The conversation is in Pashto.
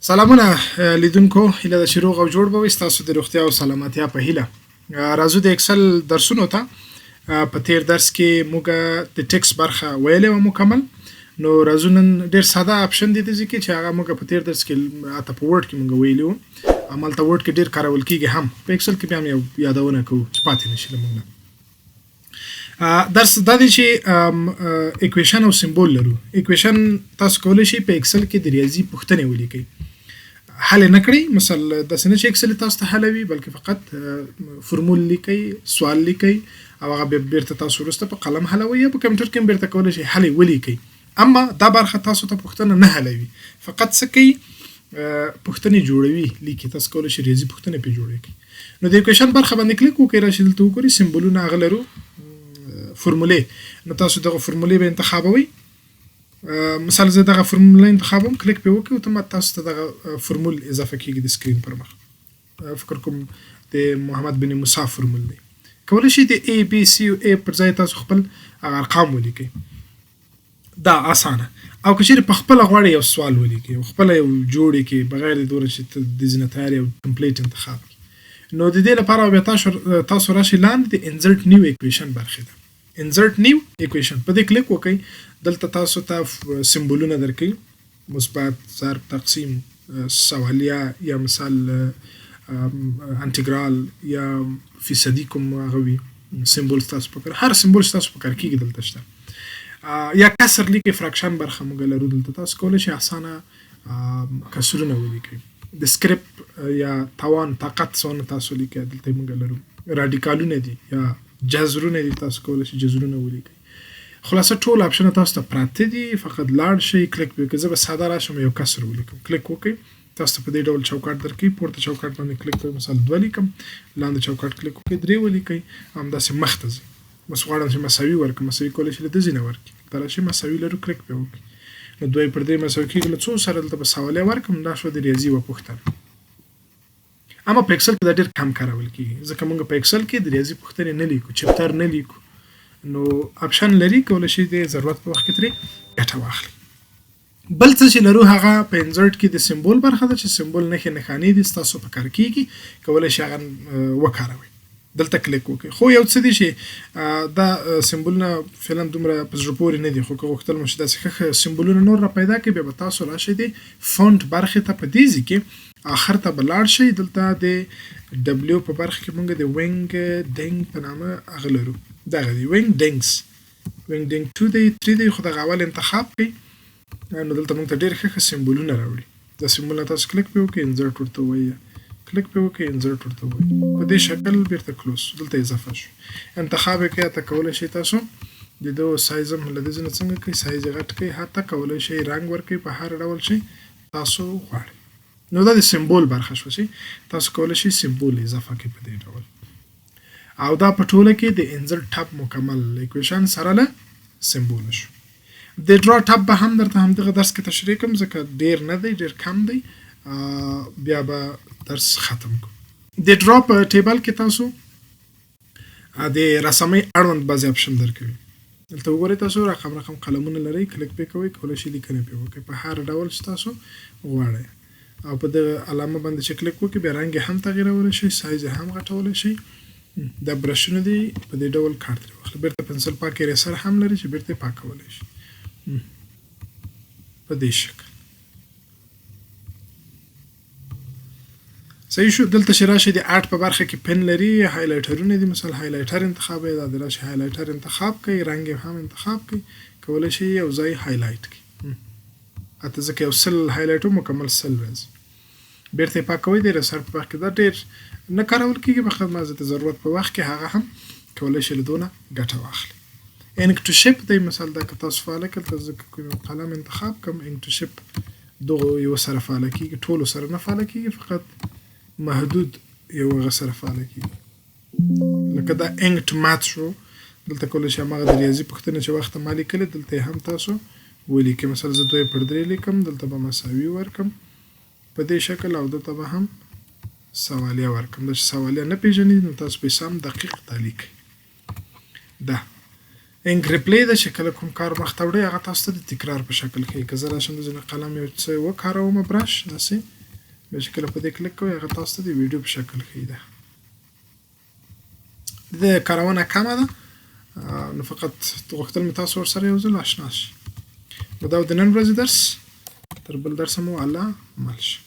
سلامونه لیدونکو، هیله ده چې روغ او جوړ به وئ. ستاسو د روغتیا او سلامتیا په هیله راځو د اکسل درسونو ته. په تیر درس کې موږ د ټکس برخه ویلې وه مکمل. نو راځو نن ډېر ساده اپشن دی داسې کې چې هغه موږ په تیر درس کې حتی په ورډ کې موږ ویلي وو. همالته ورډ کې ډېر کارول کېږي هم، په اکسل کې بیا هم یو یادونه کوو چې پاتې نه شي له موږ نه. درس دا دی چې اکویشن او سمبول لرو. اکویشن تاسو کولی شئ په اکسل کې د ریاضي پوښتنې ولیکئ. حل نه کړئ، مثلا داسې نه چې اکسل تاسو ته حلوي، بلکې فقط فرمول لیکئ، سوال لیکئ او هغه بیا بیرته تاسو وروسته په قلم حلوئ یا په کمپیوټر کې هم بیرته کولی شئ حل یې ولیکئ. اما دا برخه تاسو ته پوښتنه نه حلوي، فقط څه کوي؟ پوښتنې جوړوي، لیکي. تاسو کولی شئ ریاضي پوښتنې پرې جوړې کړئ. نو د اکویشن برخه باندې کلیک وکړئ، راشئ دلته وګورئ سمبولونه هغه لرو، فرمولې. نو تاسو دغه فرمولې به انتخابوئ. مثلا زه دغه فرمول انتخابوم، کلیک پې وکړئ، اتومات تاسو ته دغه فرمول اضافه کېږي د سکرین پر مخ. فکر کوم د محمد بن موسی فرمول دی. کولی شئ د A B C او A پر ځای تاسو خپل ارقام ولیکئ. دا اسانه. او که چیرې په خپله غواړئ یو سوال ولیکئ او خپله یو جوړ کړئ بغیر د دومره چې د ځینې تیارې او کمپلیټ انتخاب کړئ. نو د دې لپاره بیا تاسو راشئ لاندې د انزرټ نیو اکویشن برخې ده. انزرټ نیو اکویشن په دې کلیک وکړئ. دلته تاسو ته سمبولونه درکوي، مثبت، ضرب، تقسیم، سوالیه یا مثال انټګرال یا فیصدي کوم هغه وي سمبول تاسو په کار، هر سمبول تاسو په کار کېږي دلته شته. یا کسر لیکئ، فراکشن برخه موږ لرو دلته. تاسو کولی شئ اسانه کسرونه ولیکئ. د سکرپ یا توان، طاقت څونه تاسو لیکئ دلته موږ لرو. راډیکالونه دي یا جذرونه دي، تاسو کولی شئ جذرونه ولیکئ. خلاصه ټول اپشنه تاسو ته پراته دي، فقط لاړ شئ، کلیک وکړئ. زه به ساده راشم یو کسر ولیکم، کلیک وکړئ. تاسو ته په دې ډول چوکاټ درکوي. پورته چوکاټ باندې کلیک کړئ، مثلا 2 لیکم. لاندې چوکاټ کلیک وکړئ، 3 ولیکئ. همداسې مخ ته ځئ. بس غواړم چې مساوي ورکړم، مساوي کولی شئ له دې ځای نه ورکړئ. ته راشئ مساوي لرو، کلیک پرې وکړئ. نو 2 پر 3 مساوي کېږي. له څو سره دلته به سوالیه ورکړم. دا شوه د ریاضي یوه پوښتنه. اما په اکسل کې دا ډېر کم کارول کېږي، ځکه موږ په اکسل کې د ریاضي پوښتنې نه لیکو، چپټر نه لیکو. نو اپشن لري، کولی شئ د ضرورت په وخت کې ترې ګټه واخلئ. بل څه چې لرو هغه په انزرټ کې د سمبول برخه ده، چې سمبول نښې نښانې دي ستاسو په کار کېږي، کولی شئ هغه وکاروئ. دلته کلیک وکړئ. خو یو څه دي چې دا سمبولونه فعلا دومره په زړه پورې نه دي، خو که غوښتل مو چې داسې ښه سمبولونه نور را پیدا کړئ، بیا به تاسو راشئ د فونټ برخې ته. په دې ځای کې آخر ته به لاړ شئ. دلته د ډبلیو په برخه کې موږ د وینګ ډینګ په نامه هغه لرو. دغه دی وینګ ډینګز، وینګ ډینګ 2 دی، 3 دی، خو دغه اول انتخاب کړئ. نو دلته موږ ته ډېر ښه سمبولونه راوړي. دا سمبولونه تاسو کلیک پرې وکړئ، انزرټ ورته ووایي، کلیک پرې وکړئ، انزرټ ورته ووایي. په دې شکل بیرته کلوز دلته اضافه شو. انتخاب یې کړئ. حتی کولی شئ تاسو د دغو سایز هم له دې ځای نه څنګه کړئ، سایز یې غټ کړئ. حتی کولی شئ رنګ ورکړئ په هر ډول شي تاسو غواړئ. نو دا د سمبول برخه شوه چې تاسو کولی شئ سمبول اضافه کړئ په دې ډول. او دا په ټوله کې د انزرټ ټب مکمل اکویشن سره له سمبول شو. د ډرا ټب به هم درته همدغه درس کې تشریح کوم، ځکه ډېر نه دی، ډېر کم دی. بیا به درس ختم کړو. د ډرا په ټیبل کې تاسو د رسمۍ اړوند بعضې اپشن درکوي. دلته وګورئ تاسو رقم قلمونه لرئ، کلیک پرې کوئ، کولی شئ لیکنه پرې وکړئ په هر ډول چې تاسو غواړئ. او په دغه علامه باندې چې کلیک وکړئ، بیا رنګ یې هم تغیرولی شئ، سایز یې هم غټولی شئ. دا برشونه دي، په دې ډول کار ترې واخلئ. بیرته پنسل پاک اریسر هم لري چې بیرته یې پاکولی شئ په دې شکل. صحیح شو. دلته چې راشئ د آرټ په برخه کې پن لري، هایلایټرونه دي. مثلا هایلایټر انتخاب یې دا دی، راشئ هایلایټر انتخاب کړئ، رنګ یې هم انتخاب کړئ. کولی شئ یوځای هایلایټ کړئ. حتی ځکه یو 100 هایلایټو مکمل 100 راځي. بیرته یې پاکوئ. د رسر په وخت کې دا ډېر نه کارول کېږي، فقط مازه د ضرورت په وخت کې هغه هم کولی شئ له دونه ګټه واخلئ. انک ټو شپ دی، مثال دا که تاسو فعاله کړل، ځکه کوم قلم انتخاب کوم، انک ټو شپ دغه یو سره فعاله کېږي، ټولو سره نه فعاله کېږي، فقط محدود یو هغه سره فعاله کېږي. لکه دا انک ټو مات شو. دلته کولی شئ هماغه د ریاضي پوښتنې چې وخت ما لیکلې دلته یې هم تاسو ولیکئ. مثلا زه 2 پر 3 لیکم، دلته به مساوي ورکم په دې شکل، او دلته به هم سوالیه ورکم. دا چې سوالیه نه پېژنئ نو تاسو به سم دقیق دا لیکئ. دا انک ریپلی د چې کله کوم کار مخ ته وړي هغه تاسو ته د تکرار په شکل کې که زه راشم د قلم یو څه وکاروم برش داسې بیا چې کله په دې کلیک کوئ هغه تاسو ته د ویډیو په شکل ښیي ده د کارونه کمه ده نو فقط غوښتل مې تاسو ورسره یو ځل اشنا شئ نو دا د نن ورځې درس تر بل درسه مو الله مل شي